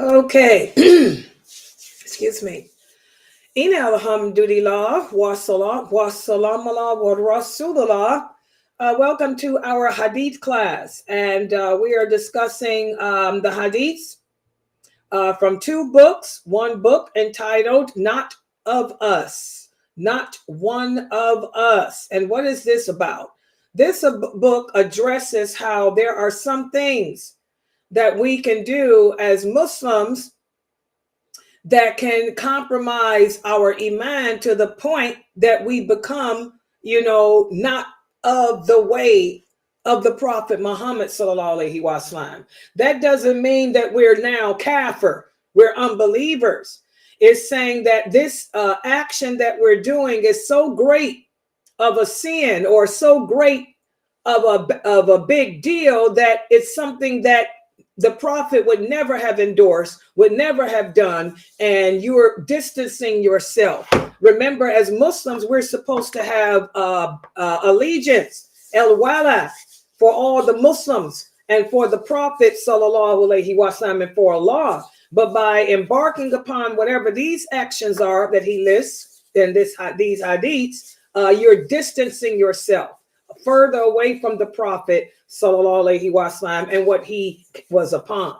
Okay. Excuse me. In alhamdulillah, wa salat, wa salam ala wa rasulullah. Welcome to our hadith class. And we are discussing the hadiths from two books. One book entitled Not of Us. Not One of Us. And what is this about? This book addresses how there are some things that we can do as Muslims that can compromise our iman to the point that we become, not of the way of the Prophet Muhammad sallallahu alaihi wasallam. That doesn't mean that we're now kafir, we're unbelievers. It's saying that this action that we're doing is so great of a sin or so great of a big deal that it's something that the prophet would never have endorsed, would never have done, and you're distancing yourself. Remember, as Muslims, we're supposed to have allegiance, el-wala, for all the Muslims and for the Prophet sallallahu alaihi wasallam and for Allah. But by embarking upon whatever these actions are that he lists in these hadiths, you're distancing yourself further away from the Prophet sallallahu alaihi wasallam and what he was upon.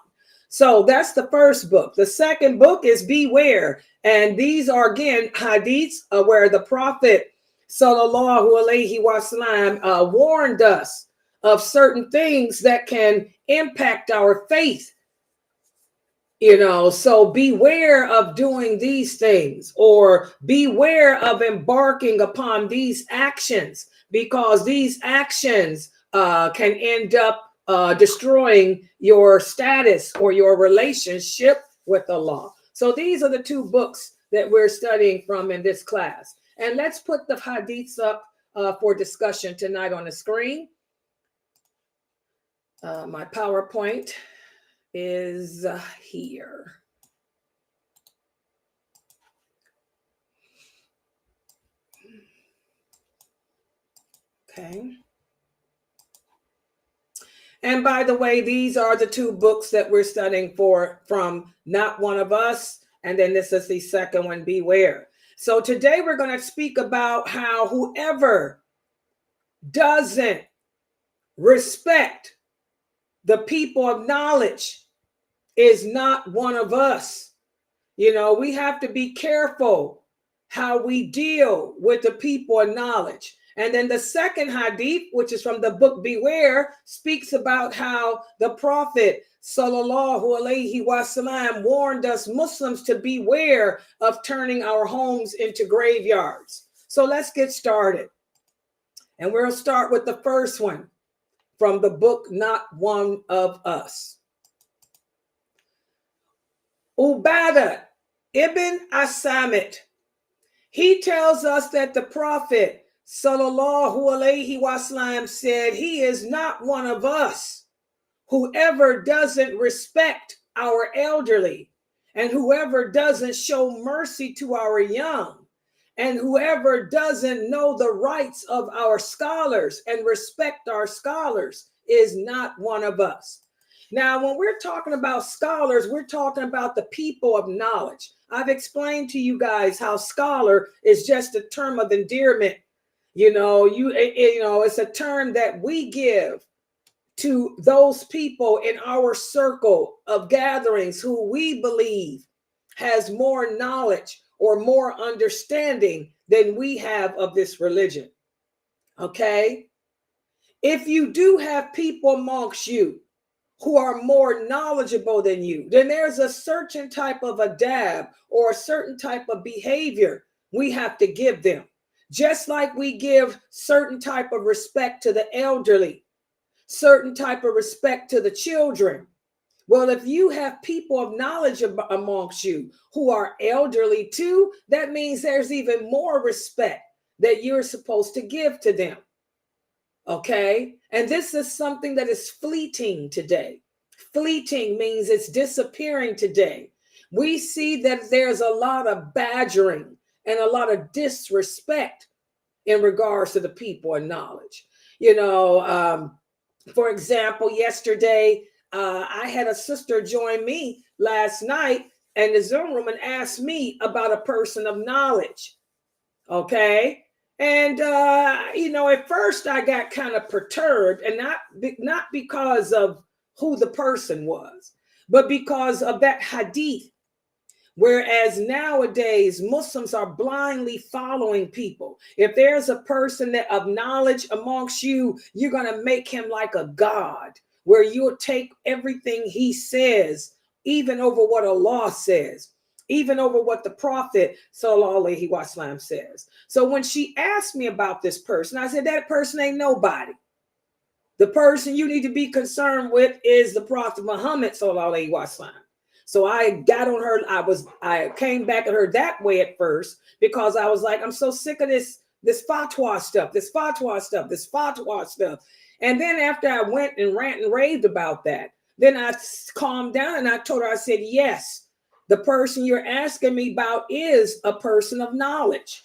So that's the first book. The second book is Beware, and these are again hadiths where the Prophet sallallahu alaihi wasallam warned us of certain things that can impact our faith. So beware of doing these things, or beware of embarking upon these actions, because these actions can end up destroying your status or your relationship with Allah. So these are the two books that we're studying from in this class. And let's put the hadiths up for discussion tonight on the screen. My PowerPoint is here. Okay. And by the way, these are the two books that we're studying from Not One of Us. And then this is the second one, Beware. So today we're going to speak about how whoever doesn't respect the people of knowledge is not one of us. We have to be careful how we deal with the people of knowledge. And then the second hadith, which is from the book Beware, speaks about how the Prophet sallallahu alaihi wasallam warned us Muslims to beware of turning our homes into graveyards. So let's get started. And we'll start with the first one from the book Not One of Us. Ubadah ibn Asamit, he tells us that the Prophet sallallahu alaihi wasallam said, he is not one of us. Whoever doesn't respect our elderly, and whoever doesn't show mercy to our young, and whoever doesn't know the rights of our scholars and respect our scholars is not one of us. Now, when we're talking about scholars, we're talking about the people of knowledge. I've explained to you guys how scholar is just a term of endearment. It's a term that we give to those people in our circle of gatherings who we believe has more knowledge or more understanding than we have of this religion. Okay? If you do have people amongst you who are more knowledgeable than you, then there's a certain type of adab or a certain type of behavior we have to give them. Just like we give certain type of respect to the elderly, certain type of respect to the children. Well, if you have people of knowledge amongst you who are elderly too, that means there's even more respect that you're supposed to give to them. Okay? And this is something that is fleeting today. Fleeting means it's disappearing today. We see that there's a lot of badgering and a lot of disrespect in regards to the people of knowledge. For example, yesterday I had a sister join me last night in the Zoom room and asked me about a person of knowledge. Okay. And, at first I got kind of perturbed, and not because of who the person was, but because of that hadith. Whereas nowadays Muslims are blindly following people. If there's a person that of knowledge amongst you, you're going to make him like a god, where you'll take everything he says, even over what Allah says, even over what the Prophet Sallallahu Alaihi Wasallam says. So when she asked me about this person, I said, that person ain't nobody. The person you need to be concerned with is the Prophet Muhammad Sallallahu Alaihi Wasallam. So I got on her. I came back at her that way at first, because I was like, I'm so sick of this fatwa stuff. And then after I went and ranted and raved about that, then I calmed down and I told her, I said, yes, the person you're asking me about is a person of knowledge,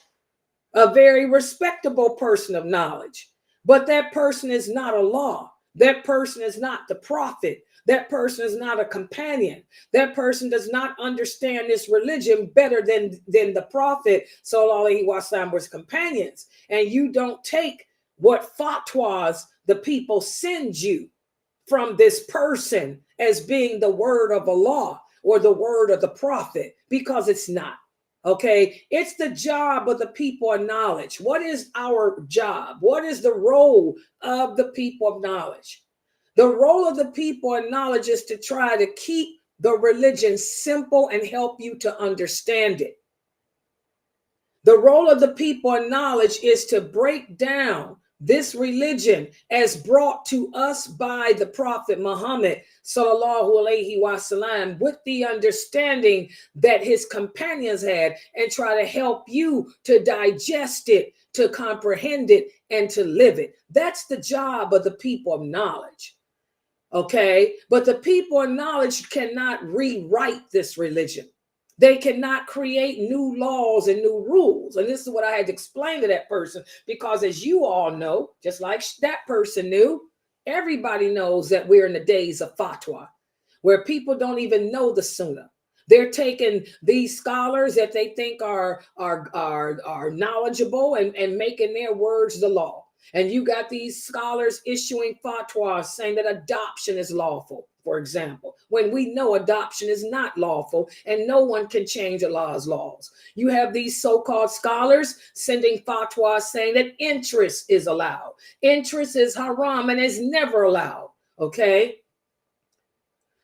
a very respectable person of knowledge. But that person is not Allah. That person is not the prophet. That person is not a companion. That person does not understand this religion better than the Prophet Sallallahu Alaihi Wasallam was companions. And you don't take what fatwas the people send you from this person as being the word of Allah or the word of the Prophet, because it's not. Okay, it's the job of the people of knowledge. What is our job? What is the role of the people of knowledge? The role of the people of knowledge is to try to keep the religion simple and help you to understand it. The role of the people of knowledge is to break down this religion as brought to us by the Prophet Muhammad Sallallahu Alaihi Wasallam, with the understanding that his companions had, and try to help you to digest it, to comprehend it, and to live it. That's the job of the people of knowledge. Okay, but the people of knowledge cannot rewrite this religion. They cannot create new laws and new rules. And this is what I had to explain to that person, because as you all know, just like that person knew, everybody knows that we're in the days of fatwa, where people don't even know the Sunnah. They're taking these scholars that they think are knowledgeable and making their words the law. And you got these scholars issuing fatwas saying that adoption is lawful, for example, when we know adoption is not lawful and no one can change Allah's laws. You have these so-called scholars sending fatwas saying that interest is allowed. Interest is haram and is never allowed. Okay.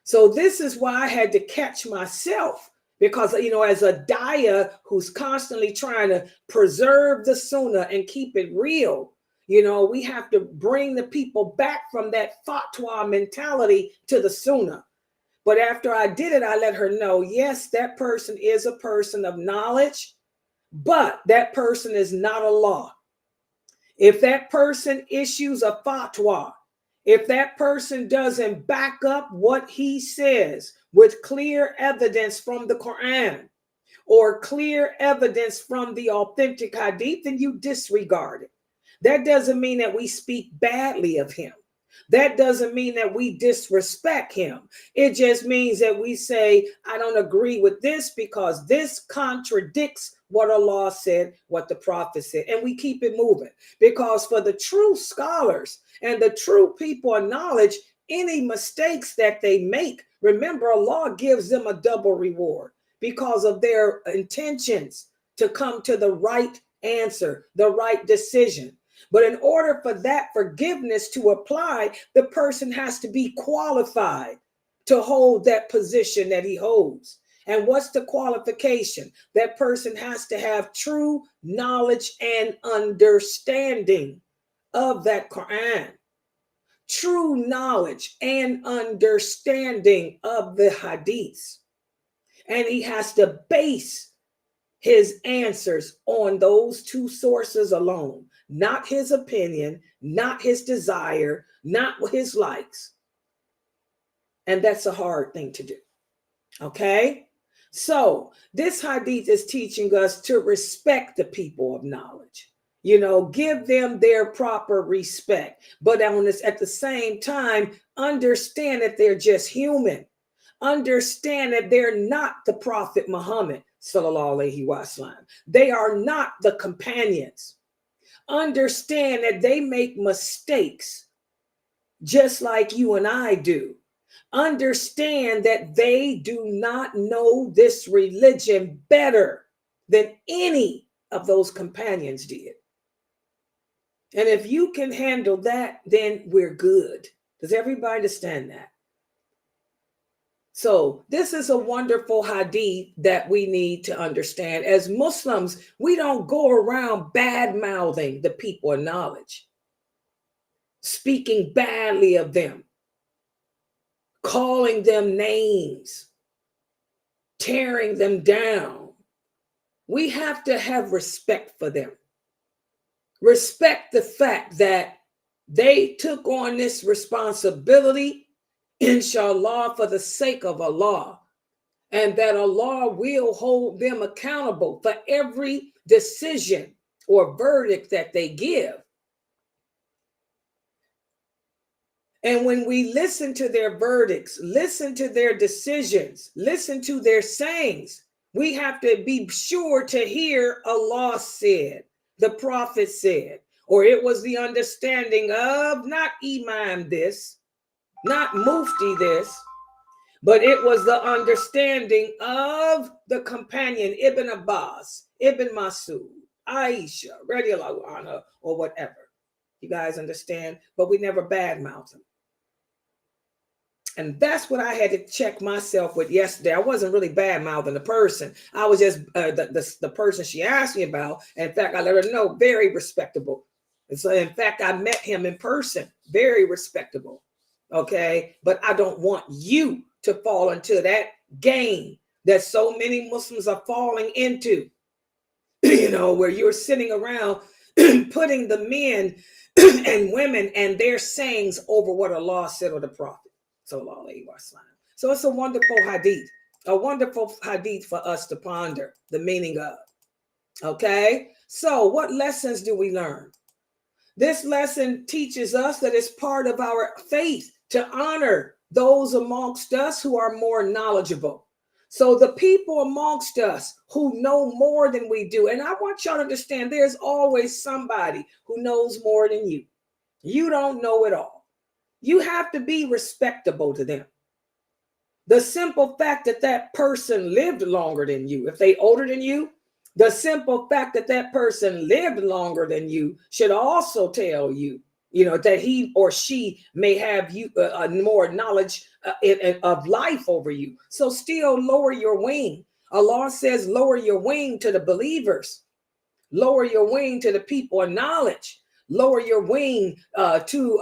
So this is why I had to catch myself, because, as a daya who's constantly trying to preserve the Sunnah and keep it real, we have to bring the people back from that fatwa mentality to the Sunnah. But after I did it, I let her know, yes, that person is a person of knowledge, but that person is not Allah. If that person issues a fatwa, if that person doesn't back up what he says with clear evidence from the Quran or clear evidence from the authentic hadith, then you disregard it. That doesn't mean that we speak badly of him. That doesn't mean that we disrespect him. It just means that we say, I don't agree with this because this contradicts what Allah said, what the Prophet said. And we keep it moving, because for the true scholars and the true people of knowledge, any mistakes that they make, remember, Allah gives them a double reward because of their intentions to come to the right answer, the right decision. But in order for that forgiveness to apply, the person has to be qualified to hold that position that he holds. And what's the qualification? That person has to have true knowledge and understanding of that Quran. True knowledge and understanding of the hadiths. And he has to base his answers on those two sources alone, not his opinion, not his desire, not his likes. And that's a hard thing to do. Okay? So this hadith is teaching us to respect the people of knowledge. Give them their proper respect. But at the same time, understand that they're just human. Understand that they're not the Prophet Muhammad, sallallahu alaihi wasallam. They are not the companions. Understand that they make mistakes just like you and I do. Understand that they do not know this religion better than any of those companions did. And if you can handle that, then we're good. Does everybody understand that? So this is a wonderful hadith that we need to understand. As Muslims, we don't go around bad-mouthing the people of knowledge, speaking badly of them, calling them names, tearing them down. We have to have respect for them. Respect the fact that they took on this responsibility, inshallah, for the sake of Allah, and that Allah will hold them accountable for every decision or verdict that they give. And when we listen to their verdicts, listen to their decisions, listen to their sayings, we have to be sure to hear Allah said, the Prophet said, or it was the understanding of not Imam this, not Mufti this, but it was the understanding of the companion Ibn Abbas, Ibn Masud, Aisha, radiallahu anha, or whatever. You guys understand? But we never badmouth them. And that's what I had to check myself with yesterday. I wasn't really bad-mouthing the person. I was just the person she asked me about. In fact, I let her know, very respectable. And so, in fact, I met him in person, very respectable. Okay? But I don't want you to fall into that game that so many Muslims are falling into, where you're sitting around putting the men and women and their sayings over what Allah said or the Prophet. So it's a wonderful hadith for us to ponder the meaning of. Okay, so what lessons do we learn? This lesson teaches us that it's part of our faith to honor those amongst us who are more knowledgeable. So the people amongst us who know more than we do, and I want y'all to understand there's always somebody who knows more than you. You don't know it all. You have to be respectable to them. The simple fact that that person lived longer than you, if they older than you, the simple fact that that person lived longer than you should also tell you, that he or she may have more knowledge of life over you. So still lower your wing. Allah says, lower your wing to the believers. Lower your wing to the people of knowledge. Lower your wing to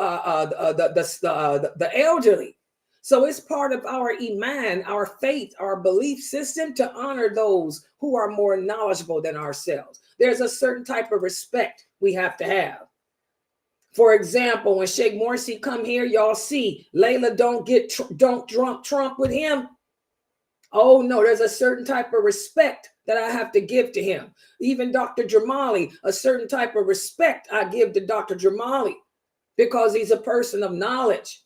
the elderly. So it's part of our iman, our faith, our belief system to honor those who are more knowledgeable than ourselves. There's a certain type of respect we have to have. For example, when Sheikh Morsi come here, y'all see Layla don't drunk Trump with him. Oh no, there's a certain type of respect that I have to give to him. Even Dr. Jamali, a certain type of respect I give to Dr. Jamali because he's a person of knowledge.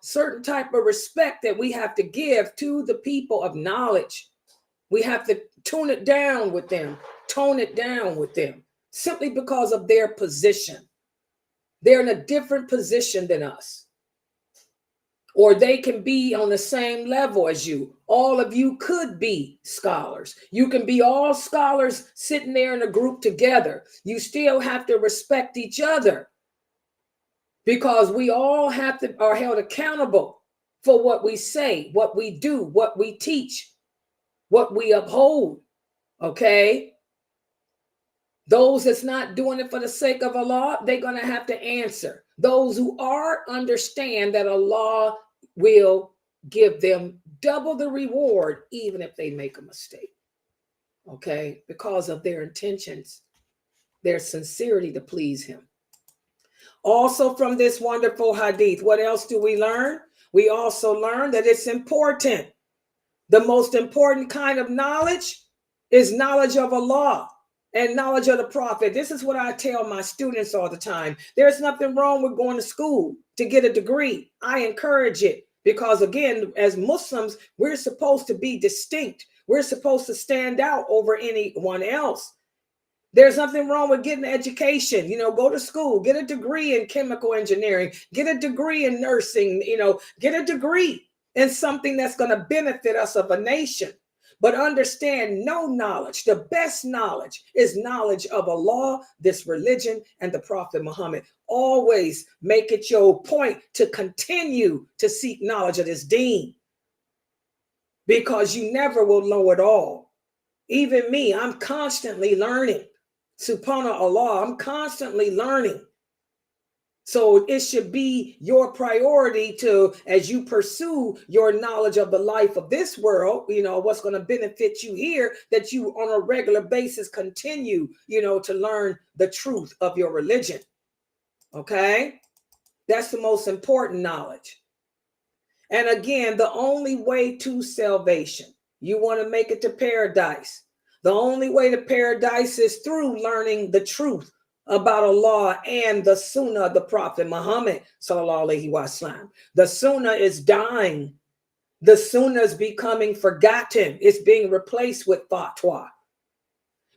Certain type of respect that we have to give to the people of knowledge. We have to tone it down with them, simply because of their position. They're in a different position than us. Or they can be on the same level as you. All of you could be scholars. You can be all scholars sitting there in a group together. You still have to respect each other because we all are held accountable for what we say, what we do, what we teach, what we uphold. Okay? Those that's not doing it for the sake of Allah, they're going to have to answer. Those who are, understand that Allah will give them double the reward, even if they make a mistake. Okay? Because of their intentions, their sincerity to please him. Also from this wonderful hadith, what else do we learn? We also learn that it's important. The most important kind of knowledge is knowledge of Allah and knowledge of the prophet. This is what I tell my students all the time. There's nothing wrong with going to school to get a degree. I encourage it because, again, as Muslims, we're supposed to be distinct. We're supposed to stand out over anyone else. There's nothing wrong with getting an education, go to school, get a degree in chemical engineering, get a degree in nursing, get a degree in something that's going to benefit us of a nation. But understand, no knowledge, the best knowledge is knowledge of Allah, this religion, and the Prophet Muhammad. Always make it your point to continue to seek knowledge of this deen, because you never will know it all. Even me, I'm constantly learning. Subhanallah, I'm constantly learning. So it should be your priority to, as you pursue your knowledge of the life of this world, what's going to benefit you here, that you on a regular basis continue, to learn the truth of your religion. Okay? That's the most important knowledge. And again, the only way to salvation, you want to make it to paradise. The only way to paradise is through learning the truth about Allah and the Sunnah of the Prophet Muhammad sallallahu alaihi wasallam. The Sunnah is dying. The Sunnah is becoming forgotten. It's being replaced with fatwa.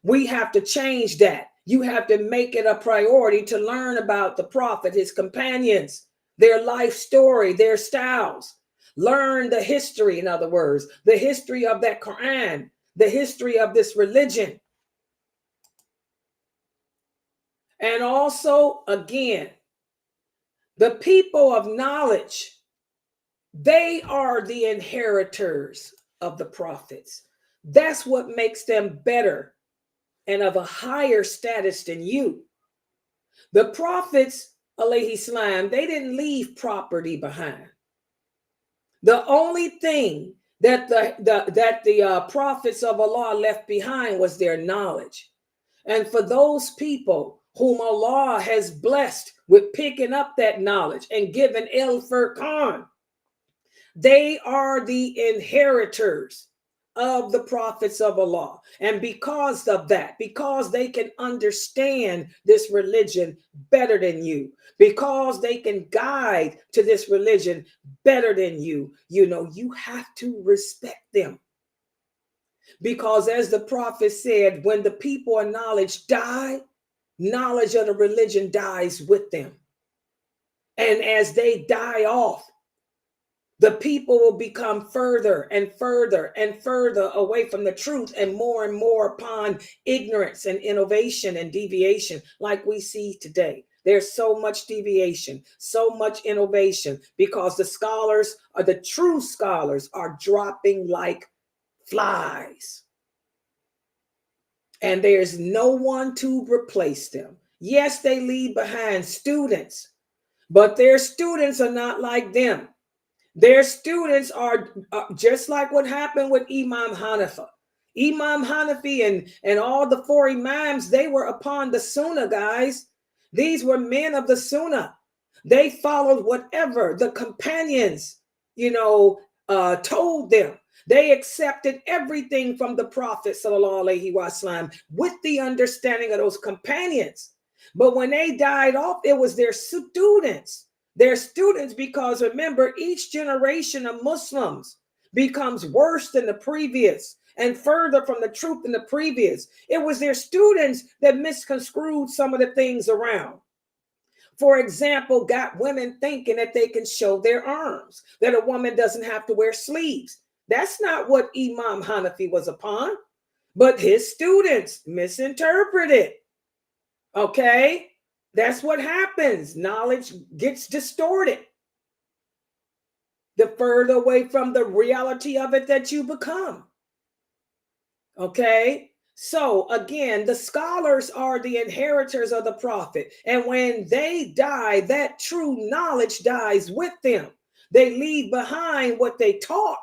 We have to change that. You have to make it a priority to learn about the Prophet, his companions, their life story, their styles. Learn the history, in other words, the history of that Quran, the history of this religion. And also, again, the people of knowledge, they are the inheritors of the prophets. That's what makes them better and of a higher status than you. The prophets, alayhi salam, they didn't leave property behind. The only thing that the prophets of Allah left behind was their knowledge. And for those people whom Allah has blessed with picking up that knowledge and given El Furqan, they are the inheritors of the prophets of Allah. And because of that, because they can understand this religion better than you, because they can guide to this religion better than you, you have to respect them. Because as the prophet said, when the people of knowledge die, knowledge of the religion dies with them. And as they die off, the people will become further and further and further away from the truth and more upon ignorance and innovation and deviation like we see today. There's so much deviation, so much innovation, because the scholars, or the true scholars, are dropping like flies. And there's no one to replace them. Yes, they leave behind students, but their students are not like them. Their students are just like what happened with Imam Hanifa. Imam Hanafi and all the four Imams, they were upon the Sunnah, guys. These were men of the Sunnah. They followed whatever the companions, told them. They accepted everything from the Prophet sallallahu alaihi wasallam with the understanding of those companions. But when they died off, it was their students. Their students, because remember, each generation of Muslims becomes worse than the previous and further from the truth than the previous. It was their students that misconstrued some of the things around. For example, got women thinking that they can show their arms, that a woman doesn't have to wear sleeves. That's not what Imam Hanafi was upon, but his students misinterpreted. Okay? That's what happens. Knowledge gets distorted. The further away from the reality of it that you become. Okay? So again, the scholars are the inheritors of the prophet. And when they die, that true knowledge dies with them. They leave behind what they taught.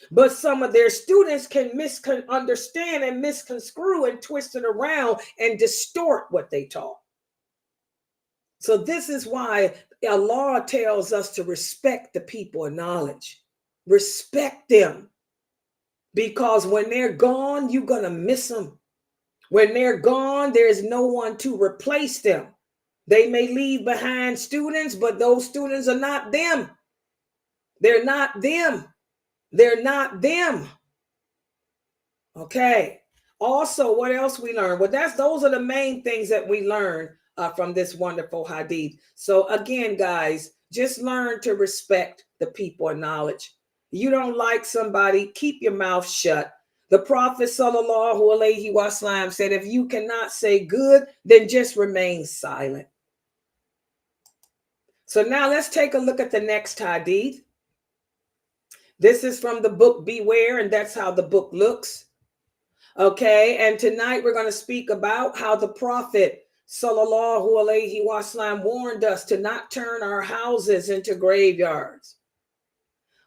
But some of their students can misunderstand and misconstrue and twist it around and distort what they taught. So this is why Allah tells us to respect the people of knowledge. Respect them. Because when they're gone, you're going to miss them. When they're gone, there's no one to replace them. They may leave behind students, but those students are not them. They're not them. They're not them. Okay. Also, what else we learn? Well, those are the main things that we learn from this wonderful hadith. So again, guys, just learn to respect the people of knowledge. You don't like somebody, keep your mouth shut. The Prophet ﷺ said, if you cannot say good, then just remain silent. So now let's take a look at the next hadith. This is from the book Beware, and that's how the book looks. Okay, and tonight we're going to speak about how the Prophet ﷺ warned us to not turn our houses into graveyards.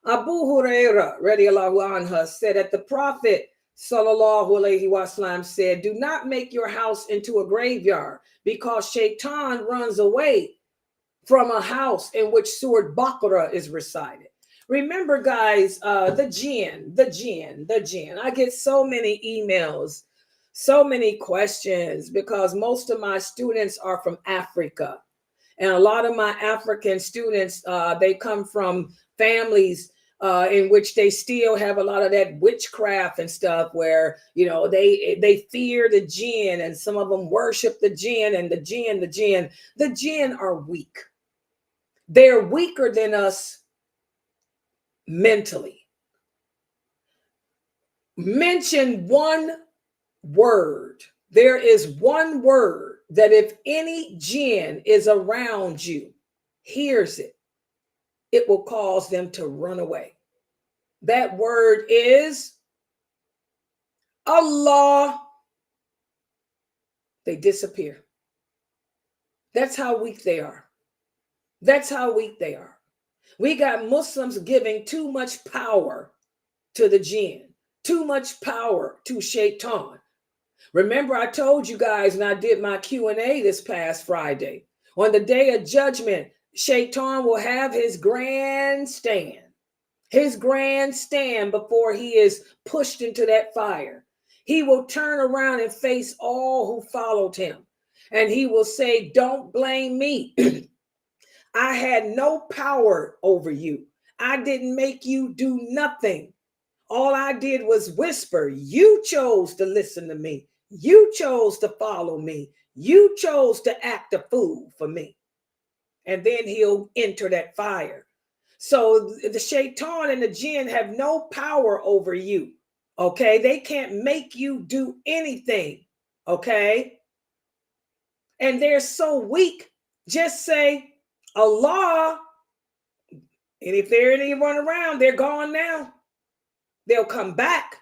Abu Huraira radiallahu anhu said that the Prophet ﷺ said, do not make your house into a graveyard, because Shaitan runs away from a house in which Surah Baqarah is recited. Remember, guys, the jinn. I get so many emails, so many questions, because most of my students are from Africa. And a lot of my African students, they come from families in which they still have a lot of that witchcraft and stuff, where, you know, they fear the jinn, and some of them worship the jinn, and the jinn are weak. They're weaker than us mentally. Mention one word. There is one word that if any jinn is around you, hears it, it will cause them to run away. That word is Allah. They disappear. That's how weak they are. That's how weak they are. We got Muslims giving too much power to the jinn, too much power to Shaitan. Remember, I told you guys, and I did my Q&A this past Friday, on the day of judgment, Shaitan will have his grandstand before he is pushed into that fire. He will turn around and face all who followed him, and he will say, don't blame me. I had no power over you. I didn't make you do nothing. All I did was whisper. You chose to listen to me. You chose to follow me. You chose to act a fool for me. And then he'll enter that fire. So the Shaitan and the jinn have no power over you. Okay? They can't make you do anything. Okay? And they're so weak. Just say, Allah, and if there anyone around, they're gone now. They'll come back.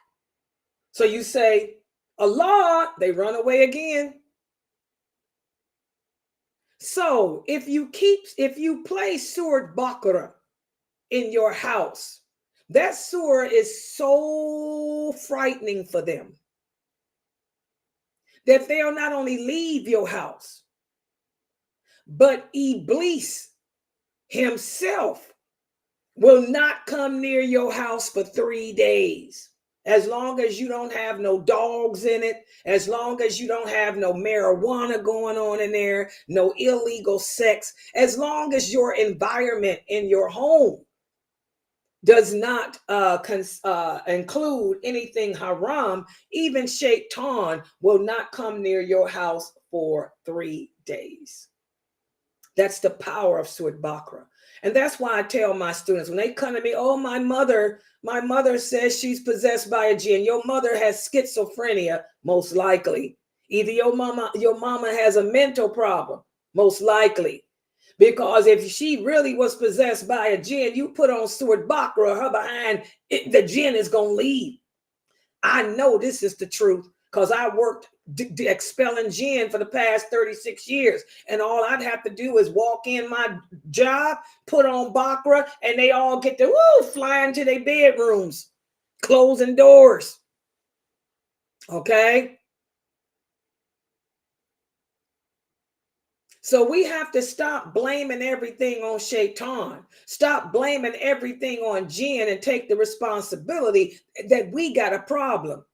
So you say, Allah, they run away again. So if you play Surah Baqarah in your house, that surah is so frightening for them that they'll not only leave your house, but Iblis himself will not come near your house for 3 days. As long as you don't have no dogs in it, as long as you don't have no marijuana going on in there, no illegal sex, as long as your environment in your home does not include anything haram, even Shaitan will not come near your house for 3 days. That's the power of Surah Baqarah. And that's why I tell my students, when they come to me, oh, my mother says she's possessed by a jinn. Your mother has schizophrenia, most likely. Either your mama has a mental problem, most likely. Because if she really was possessed by a jinn, you put on Surah Baqarah, her behind, the jinn is going to leave. I know this is the truth, because I worked expelling jinn for the past 36 years. And all I'd have to do is walk in my job, put on Baqarah, and they all get to fly into their bedrooms, closing doors. Okay? So we have to stop blaming everything on Shaitan. Stop blaming everything on jinn and take the responsibility that we got a problem.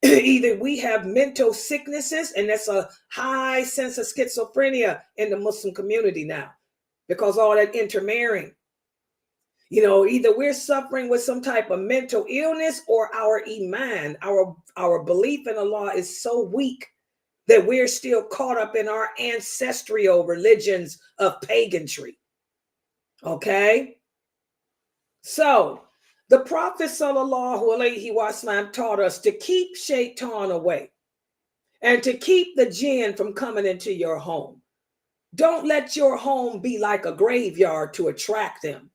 Either we have mental sicknesses, and that's a high sense of schizophrenia in the Muslim community now because all that intermarrying. Either we're suffering with some type of mental illness, or our iman, our belief in Allah is so weak that we're still caught up in our ancestral religions of paganry. Okay? So the Prophet ﷺ taught us to keep shaitan away and to keep the jinn from coming into your home. Don't let your home be like a graveyard to attract them.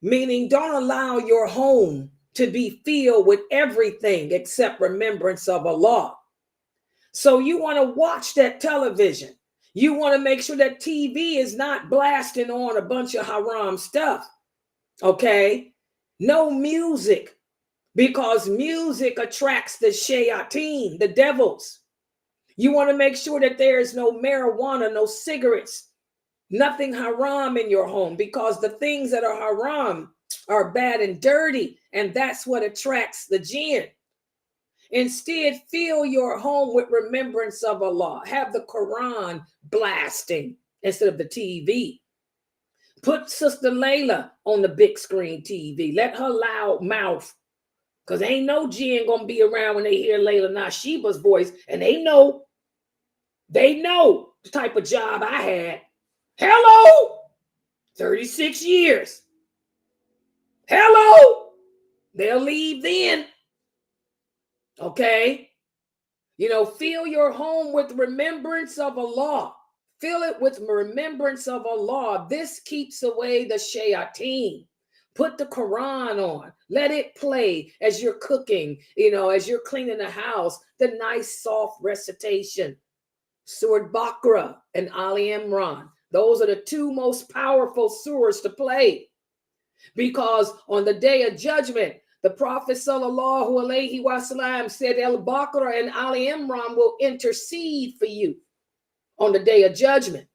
Meaning, don't allow your home to be filled with everything except remembrance of Allah. So you want to watch that television. You want to make sure that TV is not blasting on a bunch of haram stuff. Okay? No music, because music attracts the shayateen, the devils. You want to make sure that there is no marijuana, no cigarettes, nothing haram in your home, because the things that are haram are bad and dirty, and that's what attracts the jinn. Instead, fill your home with remembrance of Allah. Have the Quran blasting instead of the TV. Put Sister Layla on the big screen TV. Let her loud mouth, because ain't no jinn gonna be around when they hear Layla Nashiba's voice, and they know the type of job I had. Hello, 36 years. Hello, they'll leave then. Okay, fill your home with remembrance of Allah. Fill it with remembrance of Allah. This keeps away the shayateen. Put the Quran on. Let it play as you're cooking, as you're cleaning the house. The nice, soft recitation. Surah Baqarah and Ali Imran. Those are the two most powerful surahs to play. Because on the day of judgment, the Prophet ﷺ said Al-Baqarah and Ali Imran will intercede for you on the day of judgment.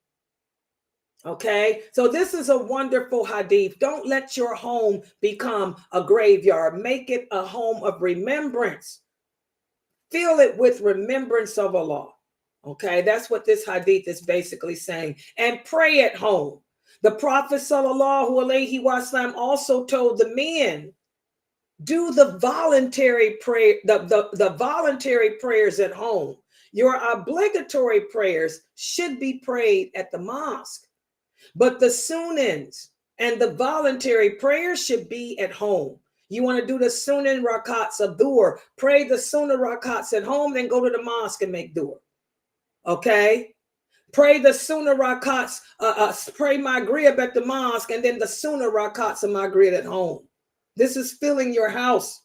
Okay, so this is a wonderful hadith. Don't let your home become a graveyard. Make it a home of remembrance. Fill it with remembrance of Allah. Okay, that's what this hadith is basically saying. And pray at home. The Prophet ﷺ also told the men, do the voluntary prayer, the voluntary prayers at home. Your obligatory prayers should be prayed at the mosque, but the sunnahs and the voluntary prayers should be at home. You want to do the sunnah rakats of dua, pray the sunnah rakats at home, then go to the mosque and make dua. Okay? Pray the sunnah rakats, pray maghrib at the mosque, and then the sunnah rakats of maghrib at home. This is filling your house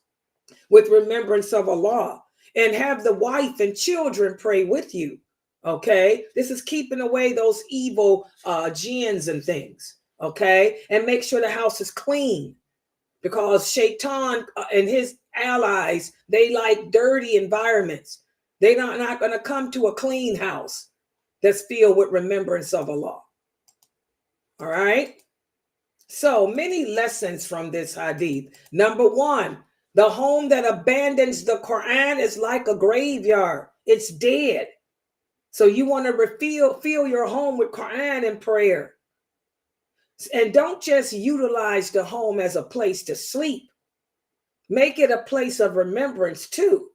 with remembrance of Allah. And have the wife and children pray with you. Okay? This is keeping away those evil jinns and things. Okay? And make sure the house is clean. Because Shaitan and his allies, they like dirty environments. They're not going to come to a clean house that's filled with remembrance of Allah. All right? So many lessons from this hadith. Number one, the home that abandons the Quran is like a graveyard. It's dead. So you want to fill your home with Quran and prayer. And don't just utilize the home as a place to sleep. Make it a place of remembrance too.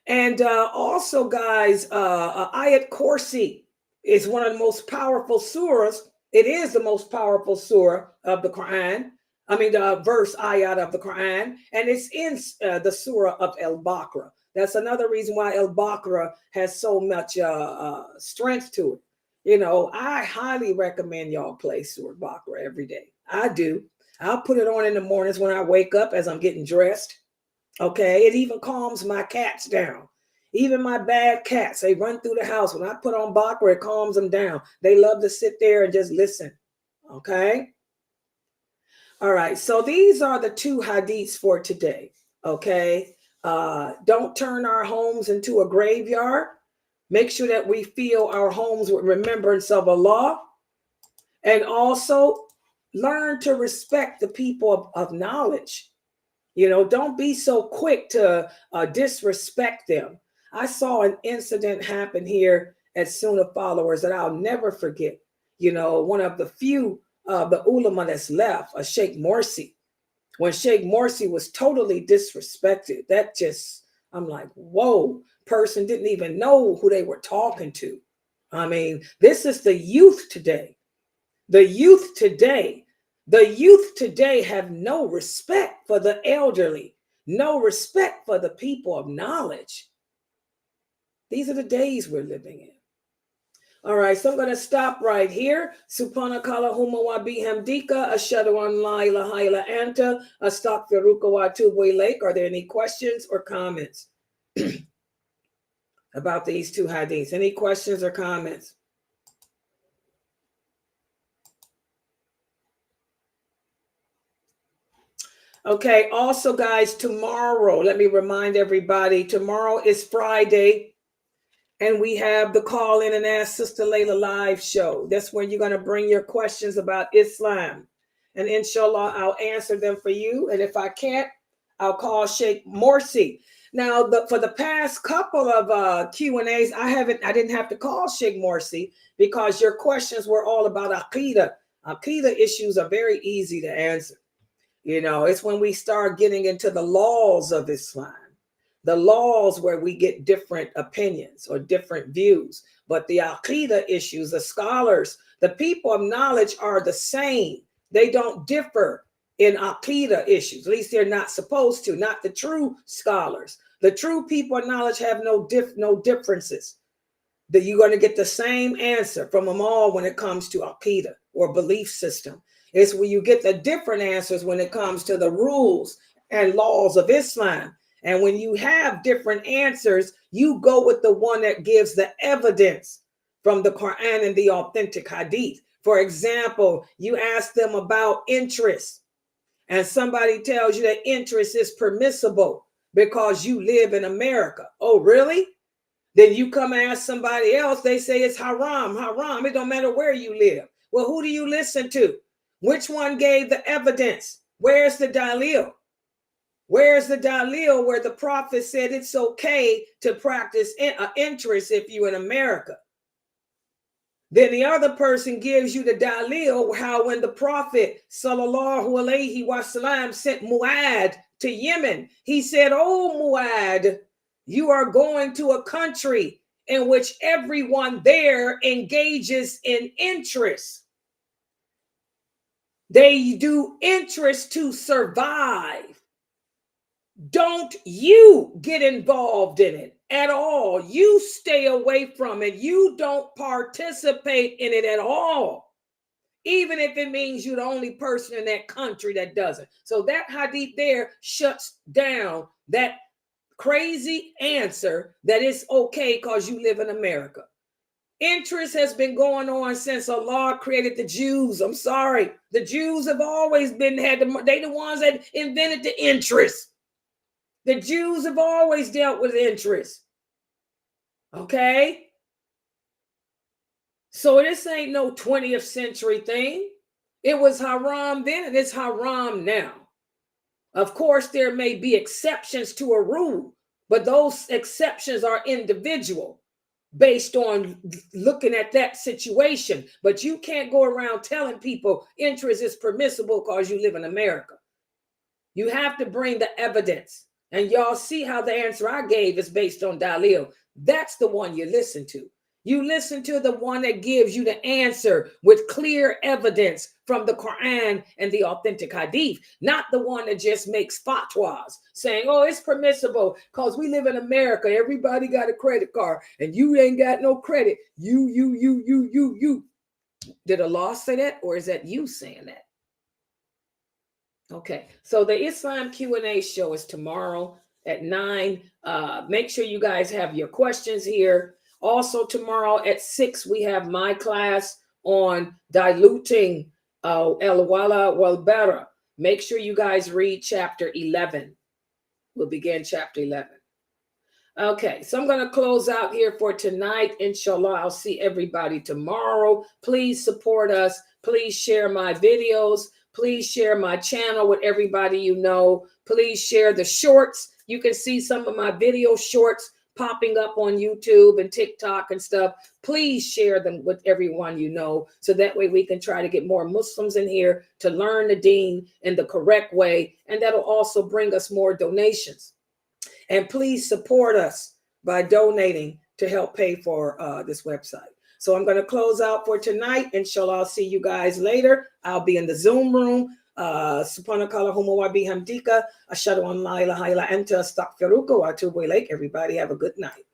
And also, guys, Ayat Kursi is one of the most powerful surahs. It is the most powerful surah of the Quran. The verse ayat of the Quran, and it's in the surah of Al-Baqarah. That's another reason why Al-Baqarah has so much strength to it. I highly recommend y'all play Surah Baqarah every day. I do. I'll put it on in the mornings when I wake up as I'm getting dressed. Okay, it even calms my cats down. Even my bad cats, they run through the house. When I put on Baqarah, it calms them down. They love to sit there and just listen. Okay. All right, so these are the two hadiths for today, okay? Don't turn our homes into a graveyard. Make sure that we fill our homes with remembrance of Allah. And also learn to respect the people of knowledge. You know, don't be so quick to disrespect them. I saw an incident happen here at Sunnahfollowers that I'll never forget. You know, one of the few the ulama that's left, Sheikh Morsi. When Sheikh Morsi was totally disrespected, that just, I'm like, whoa, person didn't even know who they were talking to. I mean, this is the youth today. The youth today. The youth today have no respect for the elderly, no respect for the people of knowledge. These are the days we're living in. All right, so I'm going to stop right here. Subhanakallahumma wa bihamdika ashhadu an la ilaha illa anta astaghfiruka wa atubu ilaik. Are there any questions or comments about these two hadiths? Any questions or comments? Okay, also, guys, tomorrow, let me remind everybody, tomorrow is Friday. And we have the Call In and Ask Sister Layla live show. That's when you're going to bring your questions about Islam. And inshallah, I'll answer them for you. And if I can't, I'll call Sheikh Morsi. Now, for the past couple of Q&As, I didn't have to call Sheikh Morsi because your questions were all about Aqidah. Aqidah issues are very easy to answer. You know, it's when we start getting into the laws of Islam. The laws where we get different opinions or different views. But the Aqidah issues, the scholars, the people of knowledge are the same. They don't differ in Aqidah issues. At least they're not supposed to, not the true scholars. The true people of knowledge have no differences. That you're going to get the same answer from them all when it comes to Aqidah or belief system. It's when you get the different answers when it comes to the rules and laws of Islam. And when you have different answers, you go with the one that gives the evidence from the Quran and the authentic hadith. For example, you ask them about interest, and somebody tells you that interest is permissible because you live in America. Oh, really? Then you come ask somebody else, they say it's haram, haram. It don't matter where you live. Well, who do you listen to? Which one gave the evidence? Where's the dalil? Where's the dalil where the prophet said it's okay to practice interest if you're in America? Then the other person gives you the dalil how when the prophet sallallahu alaihi wasallam sent Mu'ad to Yemen, he said, "Oh Mu'ad, you are going to a country in which everyone there engages in interest. They do interest to survive. Don't you get involved in it at all. You stay away from it. You don't participate in it at all, even if it means you're the only person in that country that doesn't." So that hadith there shuts down that crazy answer that it's okay because you live in America. Interest has been going on since Allah created the Jews. I'm sorry. The Jews have always they the ones that invented the interest. The Jews have always dealt with interest. Okay? So this ain't no 20th century thing. It was haram then and it's haram now. Of course, there may be exceptions to a rule, but those exceptions are individual based on looking at that situation. But you can't go around telling people interest is permissible because you live in America. You have to bring the evidence. And y'all see how the answer I gave is based on dalil. That's the one you listen to. You listen to the one that gives you the answer with clear evidence from the Quran and the authentic hadith, not the one that just makes fatwas saying, oh, it's permissible because we live in America. Everybody got a credit card and you ain't got no credit. You. Did Allah say that, or is that you saying that? Okay, so the Islam Q&A show is tomorrow at 9. Make sure you guys have your questions here. Also tomorrow at 6, we have my class on diluting el-wala wal-bara. Make sure you guys read chapter 11. We'll begin chapter 11. Okay, so I'm going to close out here for tonight. Inshallah, I'll see everybody tomorrow. Please support us. Please share my videos. Please share my channel with everybody you know. Please share the shorts. You can see some of my video shorts popping up on YouTube and TikTok and stuff. Please share them with everyone you know, so that way we can try to get more Muslims in here to learn the deen in the correct way, and that'll also bring us more donations. And please support us by donating to help pay for this website. So I'm going to close out for tonight. Inshallah, I'll see you guys later. I'll be in the Zoom room. Subhanakallahumma wa bihamdika ashhadu an la ilaha illa anta astaghfiruka wa atubu ilaik. Everybody have a good night.